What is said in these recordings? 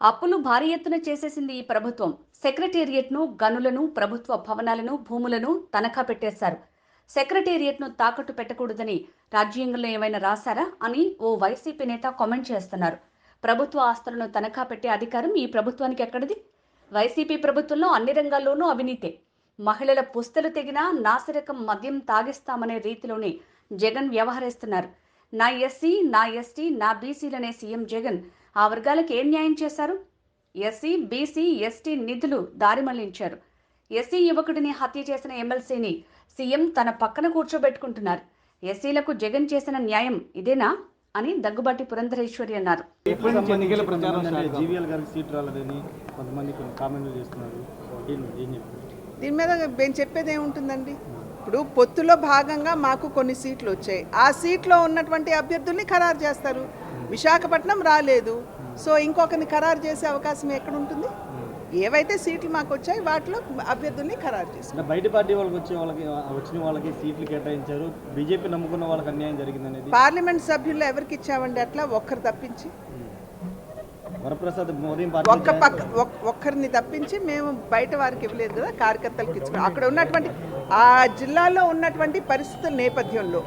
అప్పులు భారీ ఎత్తున చేసేసింది ఈ ప్రభుత్వం. సెక్రటేరియట్ను, గనులను, ప్రభుత్వ భవనాలను, భూములను తనఖా పెట్టేశారు. సెక్రటేరియట్ను తాకట్టు పెట్టకూడదని రాజ్యాంగంలో ఏమైనా రాశారా అని ఓ వైసీపీ నేత కామెంట్ చేస్తున్నారు. ప్రభుత్వ ఆస్తులను తనఖా పెట్టే అధికారం ఈ ప్రభుత్వానికి ఎక్కడిది? వైసీపీ ప్రభుత్వంలో అన్ని రంగాల్లోనూ అవినీతే. మహిళల పుస్తలు తెగినా నాసిరకం మద్యం తాగిస్తామనే రీతిలోనే జగన్ వ్యవహరిస్తున్నారు. నా ఎస్సీ, నా ఎస్టీ, నా బీసీలనే సీఎం జగన్ ఆ వర్గాలకు ఏం న్యాయం చేశారు? ఎస్సీ, బీసీ, ఎస్టీ నిధులు దారి మళ్లించారు. ఎస్సీ యువకుడిని హత్య చేసిన ఎమ్మెల్సీని సీఎం తన పక్కన కూర్చోబెట్టుకుంటున్నారు. ఎస్సీలకు జగన్ చేసిన న్యాయం ఇదేనా అని దగ్గుబాటి పురంధరేశ్వరి అన్నారు. దీని మీద మేము చెప్పేది ఏముంటుందండి? ఇప్పుడు పొత్తులో భాగంగా మాకు కొన్ని సీట్లు వచ్చాయి. ఆ సీట్లో ఉన్నటువంటి అభ్యర్థుల్ని ఖరారు చేస్తారు. విశాఖపట్నం రాలేదు, సో ఇంకొకరిని ఖరారు చేసే అవకాశం ఎక్కడ ఉంటుంది? ఏవైతే సీట్లు మాకు వచ్చాయి వాటిలో అభ్యర్థుల్ని ఖరారు చేస్తారు. బయట పార్టీ వాళ్ళకి వచ్చిన వాళ్ళకి సీట్లు కేటాయించారు. బీజేపీ నమ్ముకున్న వాళ్ళకి అన్యాయం జరిగిందనేది పార్లమెంట్ సభ్యుల్లో ఎవరికి ఇచ్చామండి అట్లా? ఒక్కరు తప్పించి, వరప్రసాద్ ఒక్కరిని తప్పించి మేము బయట వారికి ఇవ్వలేదు కదా, కార్యకర్తలకు ఇచ్చుకున్నాం. అక్కడ ఉన్నటువంటి ఆ జిల్లాలో ఉన్నటువంటి పరిస్థితుల నేపథ్యంలో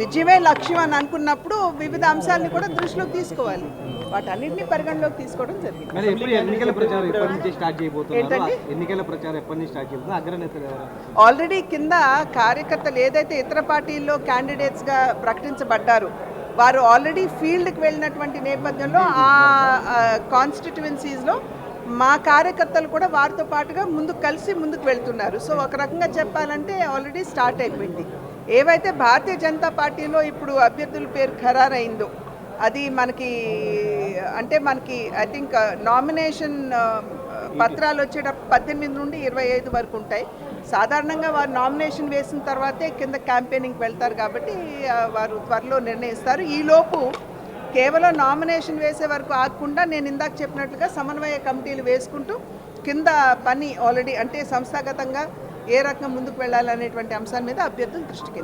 విజయమే లక్ష్యం అని అనుకున్నప్పుడు వివిధ అంశాలను కూడా దృష్టిలోకి తీసుకోవాలి. వాటన్నింటినీ పరిగణలోకి తీసుకోవడం జరిగింది. ఆల్రెడీ కింద కార్యకర్తలు ఏదైతే ఇతర పార్టీల్లో క్యాండిడేట్స్గా ప్రకటించబడ్డారు వారు ఆల్రెడీ ఫీల్డ్కి వెళ్ళినటువంటి నేపథ్యంలో ఆ కాన్స్టిట్యువెన్సీస్లో మా కార్యకర్తలు కూడా వారితో పాటుగా ముందుకు వెళ్తున్నారు. సో ఒక రకంగా చెప్పాలంటే ఆల్రెడీ స్టార్ట్ అయిపోయింది. ఏవైతే భారతీయ జనతా పార్టీలో ఇప్పుడు అభ్యర్థుల పేరు ఖరారైందో అది మనకి ఐ థింక్ నామినేషన్ పత్రాలు వచ్చేటప్పుడు 18 నుండి 25 వరకు ఉంటాయి. సాధారణంగా వారు నామినేషన్ వేసిన తర్వాతే కింద క్యాంపెయినింగ్కి వెళ్తారు కాబట్టి వారు త్వరలో నిర్ణయిస్తారు. ఈలోపు కేవలం నామినేషన్ వేసే వరకు ఆగకుండా నేను ఇందాక చెప్పినట్లుగా సమన్వయ కమిటీలు వేసుకుంటూ కింద పని ఆల్రెడీ అంటే సంస్థాగతంగా ఏ రకంగా ముందుకు వెళ్ళాలనేటువంటి అంశాల మీద అభ్యర్థులు దృష్టికి